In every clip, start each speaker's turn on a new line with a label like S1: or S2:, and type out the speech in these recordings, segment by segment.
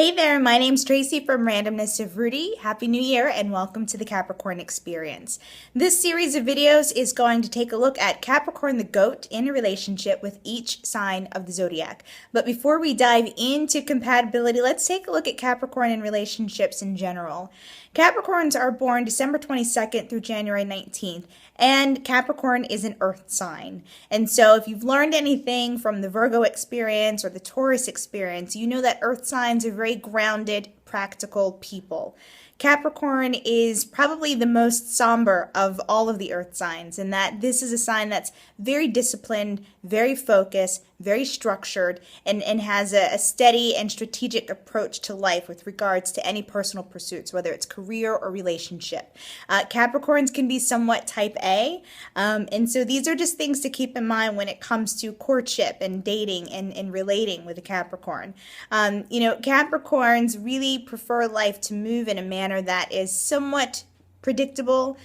S1: Hey there, my name's Tracy from Randomness of Rudy. Happy New Year and welcome to the Capricorn Experience. This series of videos is going to take a look at Capricorn the Goat in a relationship with each sign of the Zodiac. But before we dive into compatibility, let's take a look at Capricorn in relationships in general. Capricorns are born December 22nd through January 19th, and Capricorn is an earth sign. And so if you've learned anything from the Virgo experience or the Taurus experience, you know that earth signs are very grounded, practical people. Capricorn is probably the most somber of all of the earth signs, in that this is a sign that's very disciplined, very focused, very structured, and has a steady and strategic approach to life with regards to any personal pursuits, whether it's career or relationship. Capricorns can be somewhat type A, and so these are just things to keep in mind when it comes to courtship and dating and relating with a Capricorn. Capricorns really prefer life to move in a manner that is somewhat predictable,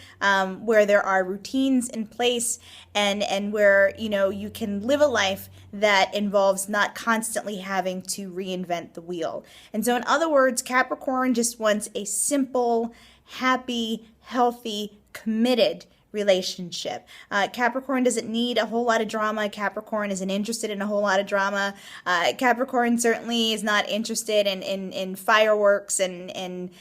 S1: where there are routines in place and where you can live a life that involves not constantly having to reinvent the wheel. And so in other words, Capricorn just wants a simple, happy, healthy, committed relationship. Capricorn doesn't need a whole lot of drama. Capricorn isn't interested in a whole lot of drama. Capricorn certainly is not interested in fireworks and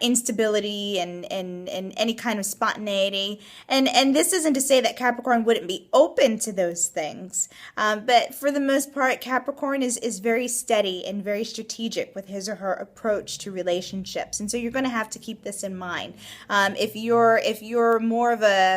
S1: instability and any kind of spontaneity. And this isn't to say that Capricorn wouldn't be open to those things. But for the most part, Capricorn is very steady and very strategic with his or her approach to relationships. And so you're going to have to keep this in mind. If you're more of a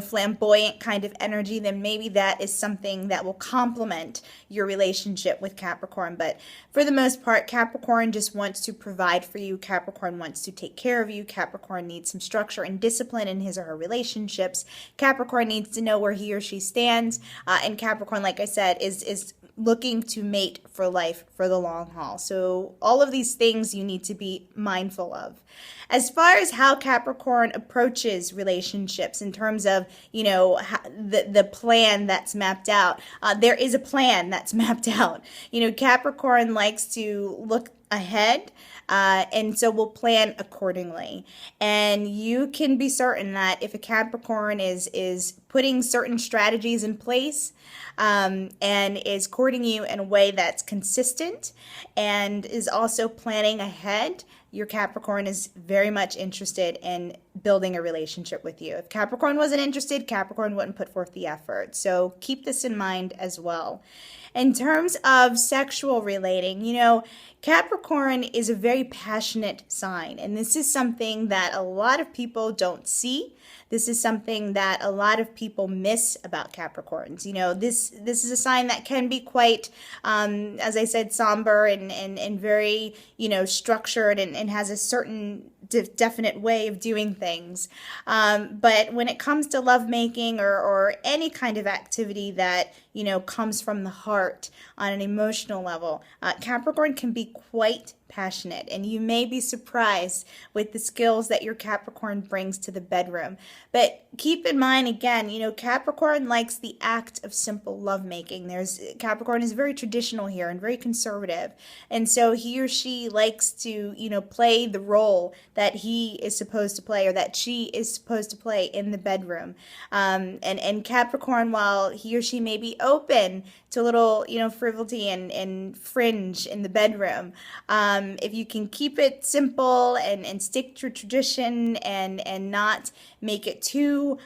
S1: flamboyant kind of energy, then maybe that is something that will complement your relationship with Capricorn. But for the most part, Capricorn just wants to provide for you. Capricorn wants to take care of you. Capricorn needs some structure and discipline in his or her relationships. Capricorn needs to know where he or she stands. And Capricorn, like I said, is looking to mate for life for the long haul. So all of these things you need to be mindful of. As far as how Capricorn approaches relationships in terms of, the plan that's mapped out, there is a plan that's mapped out. Capricorn likes to look ahead, and so we'll plan accordingly. And you can be certain that if a Capricorn is putting certain strategies in place, and is courting you in a way that's consistent and is also planning ahead, your Capricorn is very much interested in building a relationship with you. If Capricorn wasn't interested, Capricorn wouldn't put forth the effort. So keep this in mind as well. In terms of sexual relating, Capricorn is a very passionate sign, and this is something that a lot of people don't see. This is something that a lot of people miss about Capricorns. This is a sign that can be quite, as I said, somber and very, structured and has a certain definite way of doing things. But when it comes to lovemaking or any kind of activity that, comes from the heart on an emotional level, Capricorn can be quite passionate, and you may be surprised with the skills that your Capricorn brings to the bedroom. But keep in mind, again, Capricorn likes the act of simple lovemaking. Capricorn is very traditional here and very conservative, and so he or she likes to, play the role that he is supposed to play or that she is supposed to play in the bedroom. And Capricorn, while he or she may be open to a little, frivolity and fringe in the bedroom, if you can keep it simple and stick to tradition and not make it too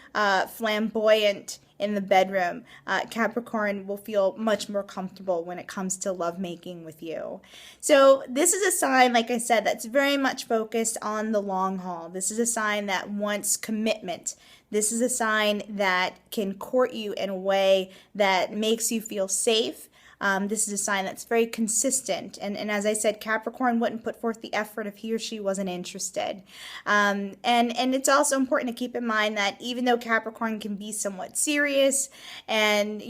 S1: flamboyant in the bedroom, Capricorn will feel much more comfortable when it comes to lovemaking with you. So this is a sign, like I said, that's very much focused on the long haul. This is a sign that wants commitment. This is a sign that can court you in a way that makes you feel safe. This is a sign that's very consistent. And as I said, Capricorn wouldn't put forth the effort if he or she wasn't interested. And it's also important to keep in mind that even though Capricorn can be somewhat serious and,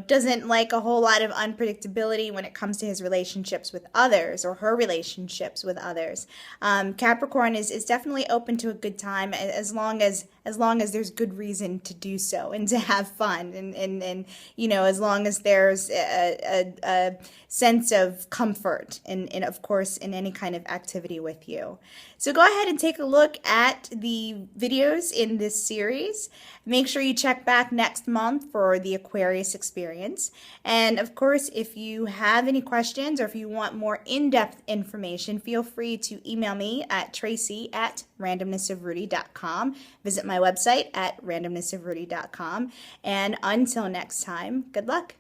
S1: doesn't like a whole lot of unpredictability when it comes to his relationships with others or her relationships with others, Capricorn is definitely open to a good time as long as as long as there's good reason to do so and to have fun, and you know, as long as there's a sense of comfort and of course in any kind of activity with you. So go ahead and take a look at the videos in this series. Make sure you check back next month for the Aquarius experience. And of course, if you have any questions or if you want more in-depth information, feel free to email me at tracy@randomnessofrudy.com. Visit my website at randomnessofrudy.com. And until next time, good luck.